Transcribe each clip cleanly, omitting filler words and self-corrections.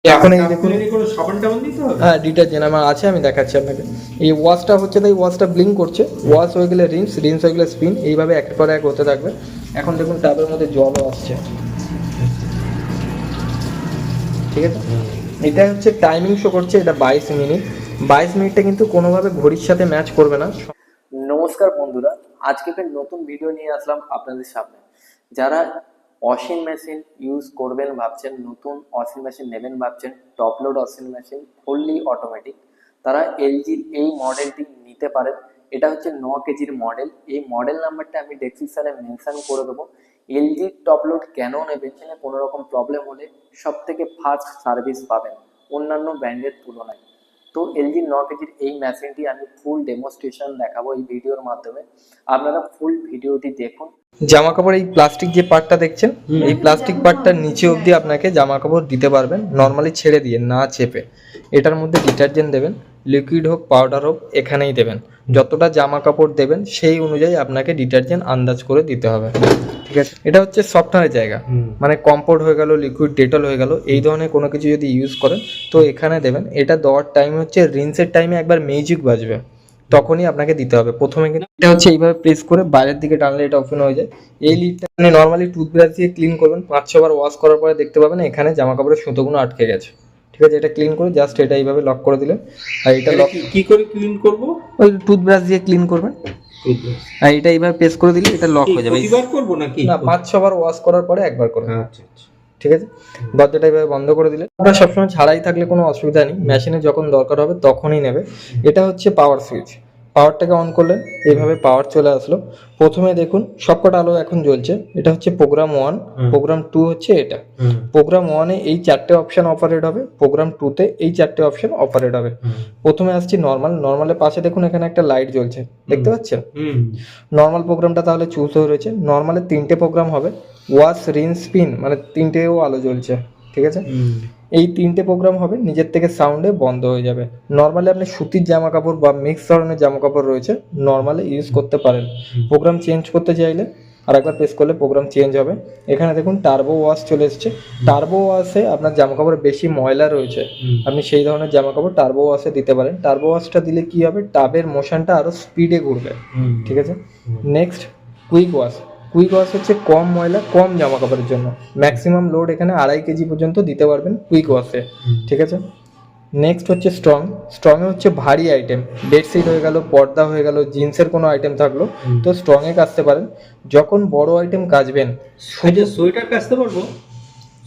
এখন এই দেখুন কোনো সাবান টাবান দিতে হবে? হ্যাঁ, ডিটারজেন্ট আমার আছে, আমি দেখাচ্ছি আপনাকে। এই ওয়াশটা হচ্ছে, তাই ওয়াশটা ব্লিঙ্ক করছে, ওয়াশ হয়ে গেলে রিন্স, রিন্স হয়ে গেলে স্পিন, এইভাবে একের পর এক হতে থাকবে। এখন দেখুন টাবের মধ্যে জলও আসছে, ঠিক আছে। এটা হচ্ছে টাইমিং শো করছে, এটা 22 মিনিট। 22 মিনিটটা কিন্তু কোনোভাবে ঘড়ির সাথে ম্যাচ করবে না। নমস্কার বন্ধুরা, আজকে ফের নতুন ভিডিও নিয়ে আসলাম আপনাদের সামনে। যারা ওয়াশিং মেশিন ইউজ করবেন ভাবছেন, নতুন ওয়াশিং মেশিন নেবেন ভাবছেন, top load washing machine fully automatic, তারা এলজির এই মডেলটি নিতে পারেন। এটা হচ্ছে 9 কেজির মডেল। এই মডেল নাম্বারটা আমি ডেসক্রিপশনে মেনশন করে দেবো। এলজির টপ লোড কেন নেবেন, কোনো রকম প্রবলেম হলে সব থেকে ফাস্ট সার্ভিস পাবেন অন্যান্য ব্র্যান্ডের তুলনায়। তো এলজি 9 কেজির এই মেশিনটি আমি ফুল ডেমনস্ট্রেশন দেখাবো এই ভিডিওর মাধ্যমে, আপনারা ফুল ভিডিওটি দেখুন। জামা কাপড় এই প্লাস্টিক যে পার্টটা দেখছেন, এই প্লাস্টিক পার্টটার নিচে অবধি আপনাকে জামা কাপড় দিতে পারবেন, নর্মালি ছেড়ে দিয়ে, না চেপে। এটার মধ্যে ডিটারজেন্ট দেবেন, লিকুইড হোক পাউডার হোক, এখানেই দেবেন। যতটা জামা কাপড় দেবেন সেই অনুযায়ী আপনাকে ডিটারজেন্ট আন্দাজ করে দিতে হবে, ঠিক আছে। এটা হচ্ছে সফটওয়্যারের জায়গা, মানে কম্পোর্ট হয়ে গেল, লিকুইড ডেটল হয়ে গেল, এই ধরনের কোনো কিছু যদি ইউজ করেন তো এখানে দেবেন। এটা দেওয়ার টাইম হচ্ছে রিন্সের টাইমে একবার মিউজিক বাজবে, তখনই আপনাকে দিতে হবে। প্রথমে কিন্তু এটা হচ্ছে এইভাবে প্রেস করে বাইরের দিকে টানলে এটা ওপেন হয়ে যায়। এই লিডটা আপনি নর্মালি টুথব্রাশ দিয়ে ক্লিন করবেন, 5-6 বার ওয়াশ করার পরে দেখতে পাবেন এখানে জামা কাপড়ের সুতোগুলো আটকে গেছে, ঠিক আছে। এটা ক্লিন করে জাস্ট এটা এইভাবে লক করে দিলেন। আর এটা লক কি করে ক্লিন করব? ওই টুথব্রাশ দিয়ে ক্লিন করবেন, আর এটা এইভাবে প্রেস করে দিলে এটা লক হয়ে যাবে। প্রতিবার করব নাকি? না, 5-6 বার ওয়াশ করার পরে একবার করবেন। আচ্ছা আচ্ছা, ঠিক আছে। দরজাটা এইভাবে বন্ধ করে দিলে, আপনারা সবসময় ছাড়াই থাকলে কোনো অসুবিধা নেই, মেশিনে যখন দরকার হবে তখনই নেবে। এটা হচ্ছে পাওয়ার সুইচ, পাওয়ারটাকে অন করলেন, এইভাবে পাওয়ার চলে আসলো। প্রথমে দেখুন সবকটা আলো এখন জ্বলছে, এটা হচ্ছে প্রোগ্রাম 1, প্রোগ্রাম 2 হচ্ছে এটা। প্রোগ্রাম 1-এ এই 4টে অপশন অপারেট হবে, প্রোগ্রাম 2-তে এই 4টে অপশন অপারেট হবে। প্রথমে আসছি নর্মাল, নর্মালের পাশে দেখুন এখানে একটা লাইট জ্বলছে, দেখতে পাচ্ছেন? নর্মাল প্রোগ্রামটা তাহলে চুজ হয়ে রয়েছে। নর্মালে 3টে প্রোগ্রাম হবে, ওয়াশ, রিন, স্পিন, মানে 3টেও আলো জ্বলছে, ঠিক আছে। এই 3টে প্রোগ্রাম হবে, নিজের থেকে সাউন্ডে বন্ধ হয়ে যাবে। নর্মালি আপনি সুতির জামা কাপড় বা মিক্স ধরনের জামা কাপড় রয়েছে, নর্মালি ইউজ করতে পারেন। প্রোগ্রাম চেঞ্জ করতে চাইলে আর একবার প্রেস করলে প্রোগ্রাম চেঞ্জ হবে। এখানে দেখুন টার্বো ওয়াশ চলে এসছে। টার্বো ওয়াশে আপনার জামা কাপড়ে বেশি ময়লা রয়েছে, আপনি সেই ধরনের জামা কাপড় টার্বো ওয়াশে দিতে পারেন। টার্বো ওয়াশটা দিলে কি হবে, টাবের মোশনটা আরো স্পিডে ঘুরবে, ঠিক আছে। Next quick wash. Quick wash হচ্ছে কম ময়লা কম জামা কাপড়ের জন্য, ম্যাক্সিমাম লোড এখানে 2.5 কেজি পর্যন্ত দিতে পারবেন কুইক ওয়াশে, ঠিক আছে। নেক্সট হচ্ছে স্ট্রং। স্ট্রংয়ে হচ্ছে ভারী আইটেম, বেডশিট হয়ে গেল, পর্দা হয়ে গেল, জিন্সের কোনো আইটেম থাকলো তো স্ট্রংয়ে কাচতে পারেন। যখন বড় আইটেম কাচবেন, সোয়েটার কাচতে পারবো?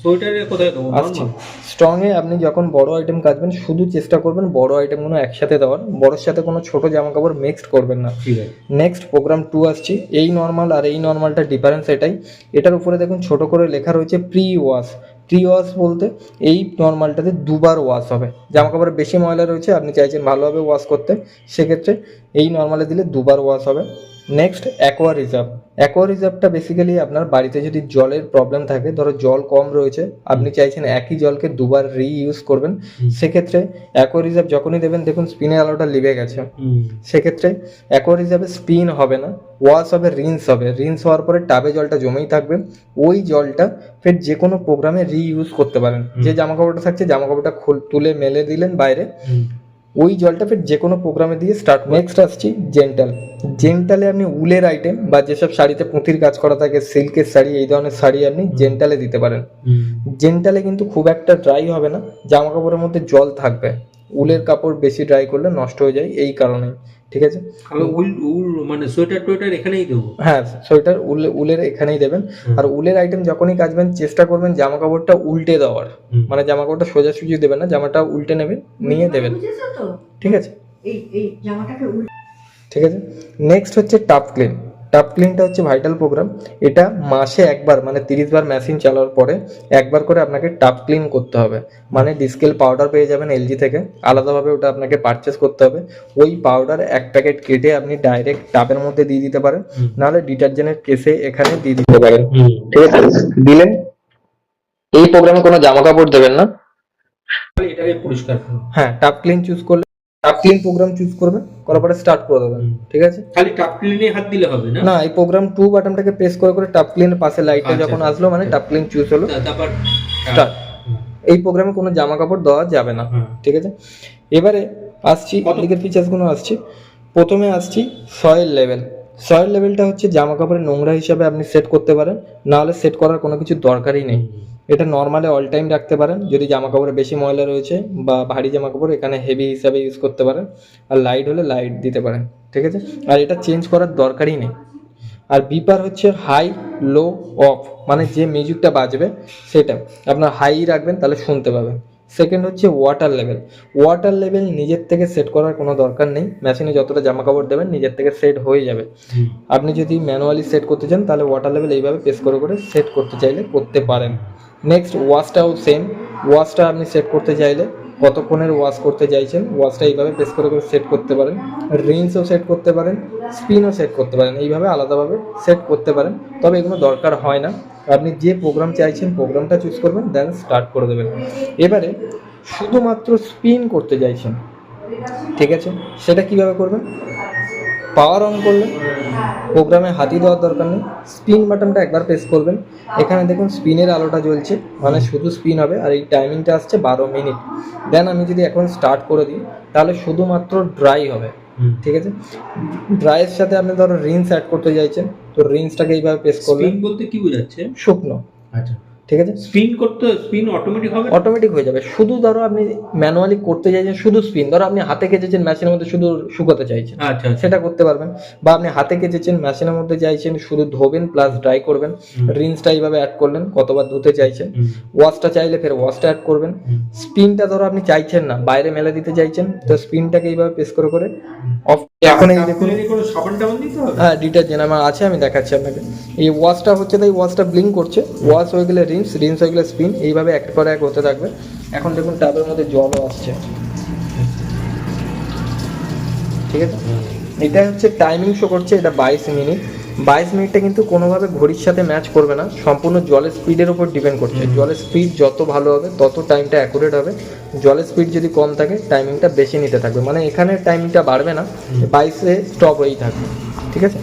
সোয়েটারে কোথায় দেবো? আচ্ছা, স্ট্রংয়ে আপনি যখন বড় আইটেম কাচবেন শুধু চেষ্টা করবেন বড় আইটেমগুলো একসাথে দেওয়ার, বড়োর সাথে কোনো ছোট জামা কাপড় মিক্সড করবেন না, ঠিক আছে। নেক্সট প্রোগ্রাম 2 আসছি। এই নর্মাল আর এই নর্মালটা ডিফারেন্স এটাই, এটার উপরে দেখুন ছোট করে লেখা রয়েছে প্রি ওয়াশ। প্রি ওয়াশ বলতে এই নর্মালটাতে 2বার ওয়াশ হবে। জামা কাপড়ে বেশি ময়লা রয়েছে, আপনি চাইছেন ভালোভাবে ওয়াশ করতে, সেক্ষেত্রে এই নর্মালে দিলে 2বার ওয়াশ হবে। Next aqua reserve. অ্যাকোয়া রিজার্ভটা বেসিক্যালি আপনার বাড়িতে যদি জলের প্রবলেম থাকে, ধরো জল কম রয়েছে, আপনি চাইছেন একই জলকে 2বার রিইউজ করবেন, সেক্ষেত্রে অ্যাকোয়া রিজার্ভ যখনই দেবেন দেখুন স্পিনের আলোটা লিভে গেছে, সেক্ষেত্রে অ্যাকোয়া রিজার্ভে স্পিন হবে না, ওয়াশ হবে, রিন্স হবে। রিন্স হওয়ার পরে টাবে জলটা জমেই থাকবে, ওই জলটা ফের যে কোনো প্রোগ্রামে রিইউজ করতে পারেন। যে জামা কাপড়টা থাকছে জামা কাপড়টা তুলে মেলে দিলেন বাইরে, ওই জলটা ফের যে কোনো প্রোগ্রামে দিয়ে স্টার্ট। নেক্সট আসছি জেন্টাল। জেন্টালে আপনি উলের আইটেম বা যেসব শাড়িতে পুঁতির কাজ করা থাকে, সিল্কের শাড়ি, এই ধরনের শাড়ি আপনি জেন্টালে দিতে পারেন। জেন্টালে কিন্তু খুব একটা ড্রাই হবে না, জামা কাপড়ের মধ্যে জল থাকবে। উলের কাপড় বেশি ড্রাই করলে নষ্ট হয়ে যায়, এই কারণে, ঠিক আছে। উল মানে সোয়েটার টোয়েটার এখানেই দেবো? হ্যাঁ, সোয়েটার উলের এখানেই দেবেন। আর উলের আইটেম যখনই কাচবেন চেষ্টা করবেন জামা কাপড়টা উল্টে দেওয়ার, মানে জামা কাপড়টা সোজাসুজি দেবেন না, জামাটা উল্টে নেবেন, নিয়ে দেবেন, ঠিক আছে। ঠিক আছে। নেক্সট হচ্ছে টাপ ক্লিন। টাপ ক্লিনটা হচ্ছে ভাইটাল প্রোগ্রাম। এটা মাসে একবার, মানে 30 বার মেশিন চালানোর পরে একবার করে আপনাকে টাপ ক্লিন করতে হবে। মানে ডিসকেল পাউডার পেয়ে যাবেন এলজি থেকে, আলাদাভাবে ওটা আপনাকে পারচেস করতে হবে। ওই পাউডার 1 প্যাকেট কেটে আপনি ডাইরেক্ট টাপের মধ্যে দিয়ে দিতে পারেন, নাহলে ডিটারজেন্টের কেসে এখানে দিয়ে দিতে পারেন, ঠিক আছে। দিলেন, এই প্রোগ্রামে কোনো জামা কাপড় দেবেন না, এটাকে পরিষ্কার করো। হ্যাঁ, টাপ ক্লিন চুজ করলে টাপ ক্লিন প্রোগ্রাম চুজ করবেন, করার পরে স্টার্ট করে দেবেন, ঠিক আছে। খালি টাপ ক্লিনে হাত দিলে হবে না? না, এই প্রোগ্রাম 2 বাটনটাকে প্রেস করে করে টাপ ক্লিনের পাশে লাইটটা যখন আসলো মানে টাপ ক্লিন চুজ হলো, তারপর স্টার্ট। এই প্রোগ্রামে কোনো জামা কাপড় দেওয়া যাবে না। হুম। ঠিক আছে, এবারে আসছি লিগের ফিচার্সগুলো আসছি। প্রথমে আসছি সয়েল লেভেল। সয়েল লেভেলটা হচ্ছে জামা কাপড়ের নোংরা হিসাবে আপনি সেট করতে পারেন, নাহলে সেট করার কোনো কিছু দরকারই নেই। এটা নর্মালে অল টাইম রাখতে পারেন, যদি জামা কাপড়ে বেশি ময়লা রয়েছে বা ভারী জামা কাপড় এখানে হেভি হিসাবে ইউজ করতে পারেন, আর লাইট হলে লাইট দিতে পারেন। ঠিক আছে, আর এটা চেঞ্জ করার দরকারই নেই। আর বিপার হচ্ছে হাই, লো, অফ, মানে যে মিউজিকটা বাজবে সেটা আপনার হাই রাখবেন, তাহলে শুনতে পাবেন। সেকেন্ড হচ্ছে ওয়াটার লেভেল। ওয়াটার লেভেল নিজের থেকে সেট করার কোনো দরকার নেই, মেশিনে যতটা জামা কাপড় দেবেন নিজের থেকে সেট হয়ে যাবে। আপনি যদি ম্যানুয়ালি সেট করতে চান তাহলে ওয়াটার লেভেল এইভাবে প্রেস করে করে সেট করতে চাইলে করতে পারেন। Next ওয়াশটাও same. ওয়াশটা আপনি সেট করতে চাইলে কতক্ষণের ওয়াশ করতে চাইছেন, ওয়াশটা এইভাবে প্রেস করে করে সেট করতে পারেন। রিন্সও সেট করতে পারেন, স্পিনও সেট করতে পারেন, এইভাবে আলাদাভাবে সেট করতে পারেন। তবে এগুলো দরকার হয় না, আপনি যে প্রোগ্রাম চাইছেন প্রোগ্রামটা চুজ করবেন, দেন স্টার্ট করে দেবেন। এবারে শুধুমাত্র স্পিন করতে চাইছেন, ঠিক আছে, সেটা কিভাবে করবেন? পাওয়ার অন করলেন, প্রোগ্রামে হাতি দেওয়ার দরকার নেই, স্পিন বাটনটা একবার প্রেস করবেন। এখানে দেখুন স্পিনের আলোটা জ্বলছে, মানে শুধু স্পিন হবে, আর এই টাইমিংটা আসছে 12 মিনিট। দেন আমি যদি এখন স্টার্ট করে দিই তাহলে শুধুমাত্র ড্রাই হবে। ঠিক আছে, ড্রাইয়ের সাথে আপনি ধরো রিন্স অ্যাড করতে চাইছেন, তো রিন্সটাকে এইভাবে প্রেস করলেন। স্পিন বলতে কি বোঝাচ্ছে? শুকনো। আচ্ছা, ঠিক আছে, স্পিন করতে স্পিন অটোমেটিক হবে? অটোমেটিক হয়ে যাবে। শুধু ধরো আপনি ম্যানুয়ালি করতে চাইছেন শুধু স্পিন, ধরো আপনি হাতে কেচেছেন মেশিনের মধ্যে শুধু শুকোতে চাইছেন, আচ্ছা, সেটা করতে পারবেন। বা আপনি হাতে কেচেছেন মেশিনের মধ্যে চাইছেন শুধু ধোবেন প্লাস ড্রাই করবেন, রিন্সটা এইভাবে অ্যাড করলেন, কতবার ধুতে চাইছেন। ওয়াশটা চাইলে ফের ওয়াশটা অ্যাড করবেন। স্পিনটা ধরো আপনি চাইছেন না, বাইরে মেলে দিতে চাইছেন, তো স্পিনটাকে এইভাবে প্রেস করে করে অফ। এখন এই দেখুন, কোনো সাবান টাবান দিতে হবে? হ্যাঁ ডিটারজেন্ট আমার আছে, আমি দেখাচ্ছি আপনাকে। এই ওয়াশটা হচ্ছে, তাই ওয়াশটা ব্লিঙ্ক করছে, ওয়াশ হয়ে গেলে রিন্স, রিন্স হয়ে গেলে স্পিন, এইভাবে এক পর এক হতে থাকবে। এখন দেখুন ট্যাবের মধ্যে জলও আসছে। ঠিক আছে, এটা হচ্ছে টাইমিং শো করছে, এটা 22 মিনিট। 22 মিনিটটা কিন্তু কোনোভাবে ঘড়ির সাথে ম্যাচ করবে না, সম্পূর্ণ জলের স্পিডের উপর ডিপেন্ড করছে। জলের স্পিড যত ভালো হবে তত টাইমটা অ্যাকুরেট হবে। জলের স্পিড যদি কম থাকে টাইমিংটা বেশি নিতে থাকবে, মানে এখানে টাইমিংটা বাড়বে না, 22-এ স্টপ হয়েই থাকবে। ঠিক আছে,